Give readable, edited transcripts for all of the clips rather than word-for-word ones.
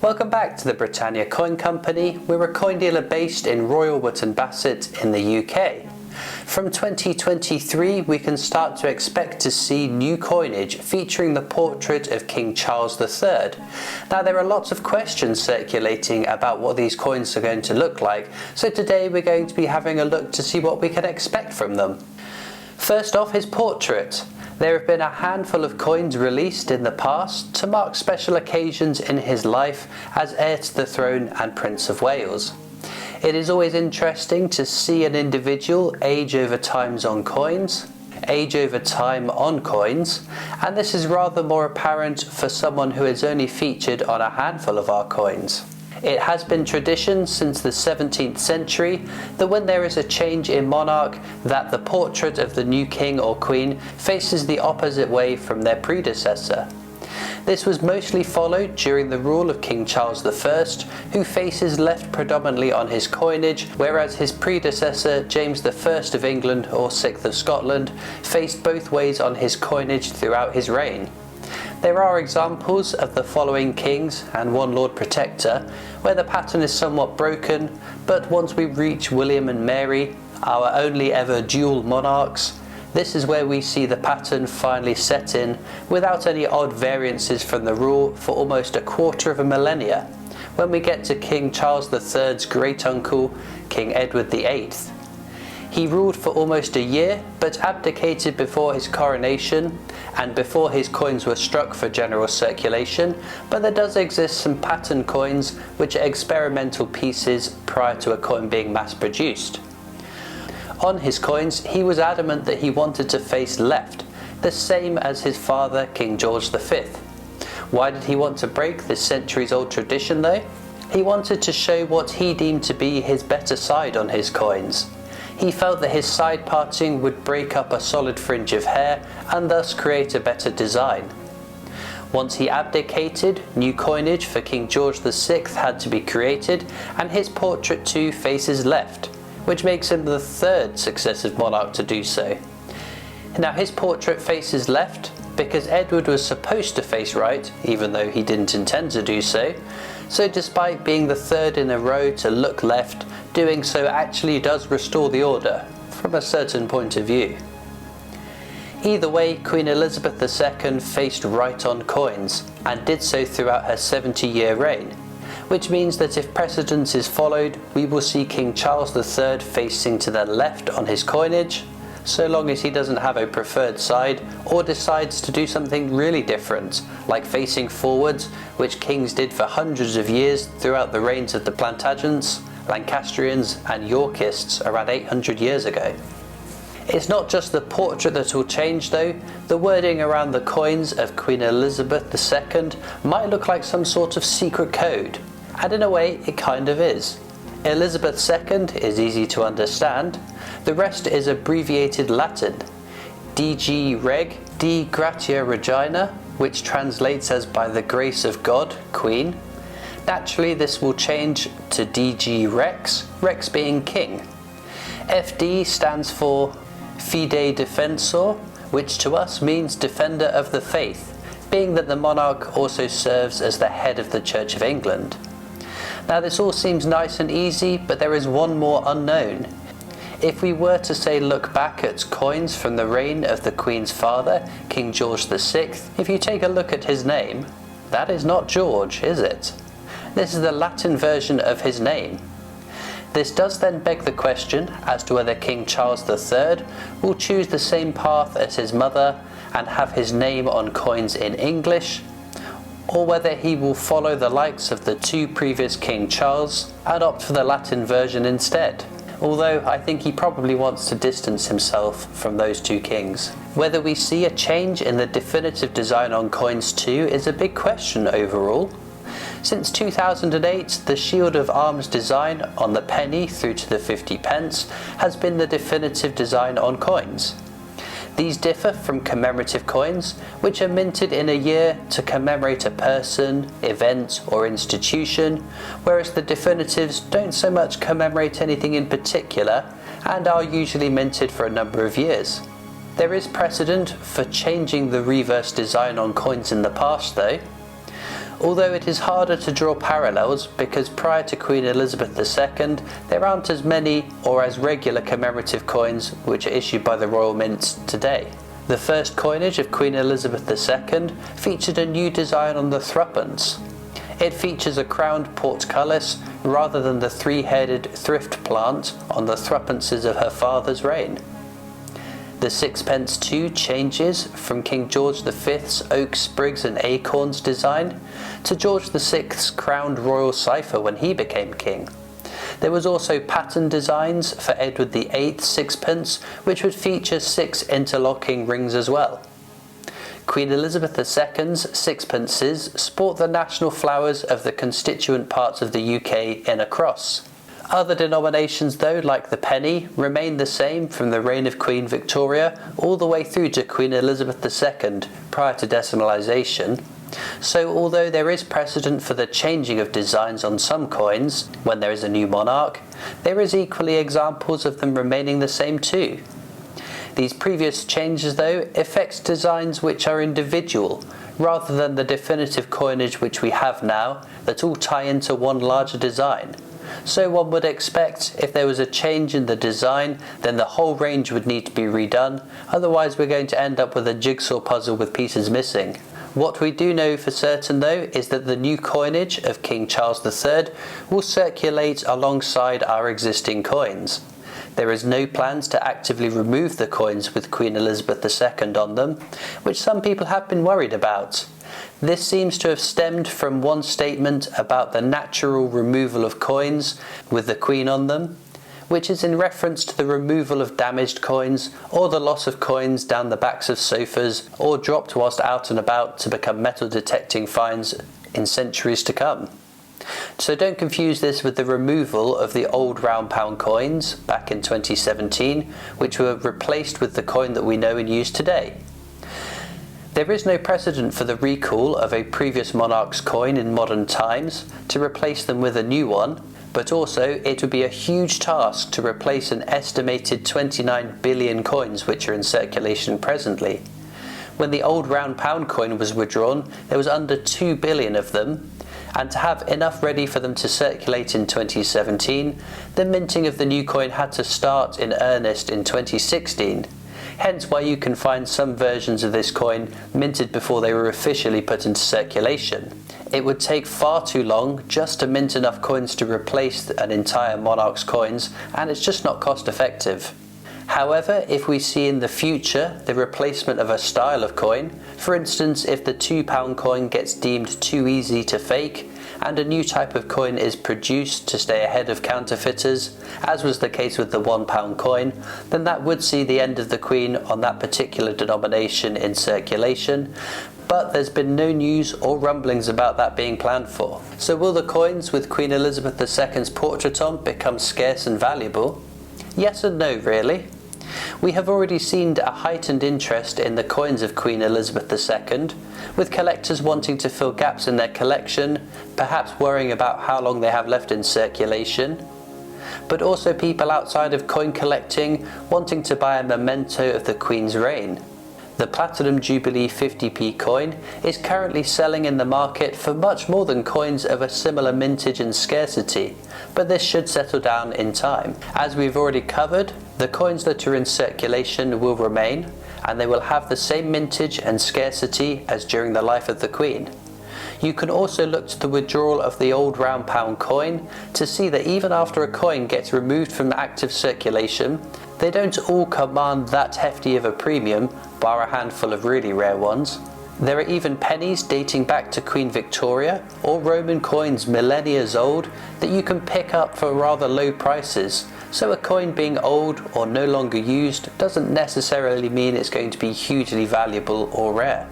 Welcome back to the Britannia Coin Company. We're a coin dealer based in Royal Wootton Bassett in the UK. From 2023 we can start to expect to see new coinage featuring the portrait of King Charles III. Now there are lots of questions circulating about what these coins are going to look like, so today we're going to be having a look to see what we can expect from them. First off, his portrait. There have been a handful of coins released in the past to mark special occasions in his life as heir to the throne and Prince of Wales. It is always interesting to see an individual age over time on coins, and this is rather more apparent for someone who is only featured on a handful of our coins. It has been tradition since the 17th century that when there is a change in monarch, that the portrait of the new king or queen faces the opposite way from their predecessor. This was mostly followed during the rule of King Charles I, who faces left predominantly on his coinage, whereas his predecessor James I of England or VI of Scotland faced both ways on his coinage throughout his reign. There are examples of the following kings and one Lord Protector where the pattern is somewhat broken, but once we reach William and Mary, our only ever dual monarchs, this is where we see the pattern finally set in without any odd variances from the rule for almost a quarter of a millennia, when we get to King Charles III's great uncle, King Edward VIII. He ruled for almost a year, but abdicated before his coronation and before his coins were struck for general circulation, but there does exist some pattern coins which are experimental pieces prior to a coin being mass produced. On his coins, he was adamant that he wanted to face left, the same as his father King George V. Why did he want to break this centuries-old tradition though? He wanted to show what he deemed to be his better side on his coins. He felt that his side parting would break up a solid fringe of hair and thus create a better design. Once he abdicated, new coinage for King George VI had to be created, and his portrait too faces left, which makes him the third successive monarch to do so. Now his portrait faces left because Edward was supposed to face right, even though he didn't intend to do so. So despite being the third in a row to look left, doing so actually does restore the order, from a certain point of view. Either way, Queen Elizabeth II faced right on coins, and did so throughout her 70-year reign, which means that if precedence is followed, we will see King Charles III facing to the left on his coinage, so long as he doesn't have a preferred side or decides to do something really different, like facing forwards, which kings did for hundreds of years throughout the reigns of the Plantagenets, Lancastrians and Yorkists around 800 years ago. It's not just the portrait that will change though. The wording around the coins of Queen Elizabeth II might look like some sort of secret code, and in a way it kind of is. Elizabeth II is easy to understand. The rest is abbreviated Latin. DG Reg, De Gratia Regina, which translates as by the grace of God, Queen. Naturally this will change to DG Rex, Rex being king. FD stands for Fide Defensor, which to us means defender of the faith, being that the monarch also serves as the head of the Church of England. Now this all seems nice and easy, but there is one more unknown. If we were to say look back at coins from the reign of the Queen's father, King George VI, if you take a look at his name, that is not George, is it? This is the Latin version of his name. This does then beg the question as to whether King Charles III will choose the same path as his mother and have his name on coins in English, or whether he will follow the likes of the two previous King Charles and opt for the Latin version instead, although I think he probably wants to distance himself from those two kings. Whether we see a change in the definitive design on coins too is a big question overall. Since 2008, the shield of arms design on the penny through to the 50p has been the definitive design on coins. These differ from commemorative coins, which are minted in a year to commemorate a person, event or institution, whereas the definitives don't so much commemorate anything in particular and are usually minted for a number of years. There is precedent for changing the reverse design on coins in the past though. although it is harder to draw parallels because prior to Queen Elizabeth II there aren't as many or as regular commemorative coins which are issued by the Royal Mints today. The first coinage of Queen Elizabeth II featured a new design on the threepence. It features a crowned portcullis rather than the three-headed thrift plant on the threepences of her father's reign. The sixpence too changes from King George V's oak sprigs and acorns design to George VI's crowned royal cipher when he became king. There was also pattern designs for Edward VIII's sixpence, which would feature 6 interlocking rings as well. Queen Elizabeth II's sixpences sport the national flowers of the constituent parts of the UK in a cross. Other denominations though, like the penny, remain the same from the reign of Queen Victoria all the way through to Queen Elizabeth II prior to decimalisation. So although there is precedent for the changing of designs on some coins when there is a new monarch, there is equally examples of them remaining the same too. These previous changes though affect designs which are individual rather than the definitive coinage which we have now that all tie into one larger design. So one would expect if there was a change in the design, then the whole range would need to be redone, otherwise we're going to end up with a jigsaw puzzle with pieces missing. What we do know for certain though is that the new coinage of King Charles III will circulate alongside our existing coins. There is no plans to actively remove the coins with Queen Elizabeth II on them, which some people have been worried about. This seems to have stemmed from one statement about the natural removal of coins with the Queen on them, which is in reference to the removal of damaged coins or the loss of coins down the backs of sofas or dropped whilst out and about to become metal detecting finds in centuries to come. So don't confuse this with the removal of the old £1 coins back in 2017, which were replaced with the coin that we know and use today. There is no precedent for the recall of a previous monarch's coin in modern times to replace them with a new one, but also it would be a huge task to replace an estimated 29 billion coins which are in circulation presently. When the old £1 coin was withdrawn, there was under 2 billion of them, and to have enough ready for them to circulate in 2017, the minting of the new coin had to start in earnest in 2016. Hence why you can find some versions of this coin minted before they were officially put into circulation. It would take far too long just to mint enough coins to replace an entire monarch's coins, and it's just not cost effective. However, if we see in the future the replacement of a style of coin, for instance if the £2 coin gets deemed too easy to fake and a new type of coin is produced to stay ahead of counterfeiters, as was the case with the £1 coin, then that would see the end of the Queen on that particular denomination in circulation, but there's been no news or rumblings about that being planned for. So will the coins with Queen Elizabeth II's portrait on become scarce and valuable? Yes and no really. We have already seen a heightened interest in the coins of Queen Elizabeth II, with collectors wanting to fill gaps in their collection, perhaps worrying about how long they have left in circulation, but also people outside of coin collecting wanting to buy a memento of the Queen's reign. The Platinum Jubilee 50p coin is currently selling in the market for much more than coins of a similar mintage and scarcity, but this should settle down in time. As we've already covered, the coins that are in circulation will remain, and they will have the same mintage and scarcity as during the life of the Queen. You can also look to the withdrawal of the old £1 coin to see that even after a coin gets removed from active circulation, they don't all command that hefty of a premium, bar a handful of really rare ones. There are even pennies dating back to Queen Victoria or Roman coins millennia old that you can pick up for rather low prices, so a coin being old or no longer used doesn't necessarily mean it's going to be hugely valuable or rare.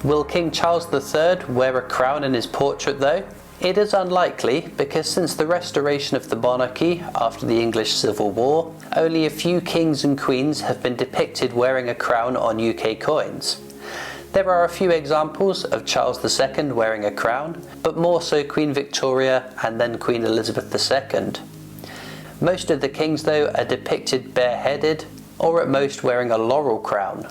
Will King Charles III wear a crown in his portrait though? It is unlikely, because since the restoration of the monarchy after the English Civil War, only a few kings and queens have been depicted wearing a crown on UK coins. There are a few examples of Charles II wearing a crown, but more so Queen Victoria and then Queen Elizabeth II. Most of the kings though are depicted bareheaded, or at most wearing a laurel crown.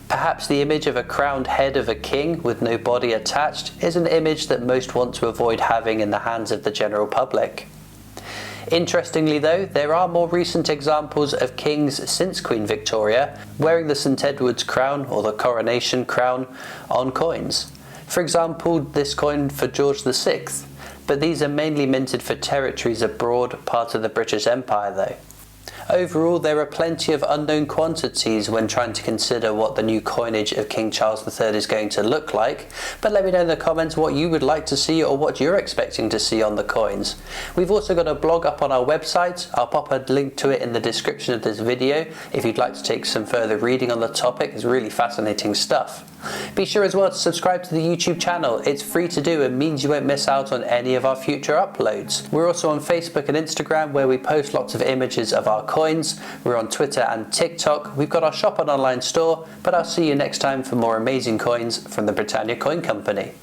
Perhaps the image of a crowned head of a king with no body attached is an image that most want to avoid having in the hands of the general public. Interestingly though, there are more recent examples of kings since Queen Victoria wearing the St Edward's crown or the coronation crown on coins. For example, this coin for George VI, but these are mainly minted for territories abroad, part of the British Empire though. Overall, there are plenty of unknown quantities when trying to consider what the new coinage of King Charles III is going to look like, but let me know in the comments what you would like to see or what you're expecting to see on the coins. We've also got a blog up on our website. I'll pop a link to it in the description of this video if you'd like to take some further reading on the topic. It's really fascinating stuff. Be sure as well to subscribe to the YouTube channel. It's free to do and means you won't miss out on any of our future uploads. We're also on Facebook and Instagram where we post lots of images of our coins. We're on Twitter and TikTok. We've got our shop and online store, but I'll see you next time for more amazing coins from the Britannia Coin Company.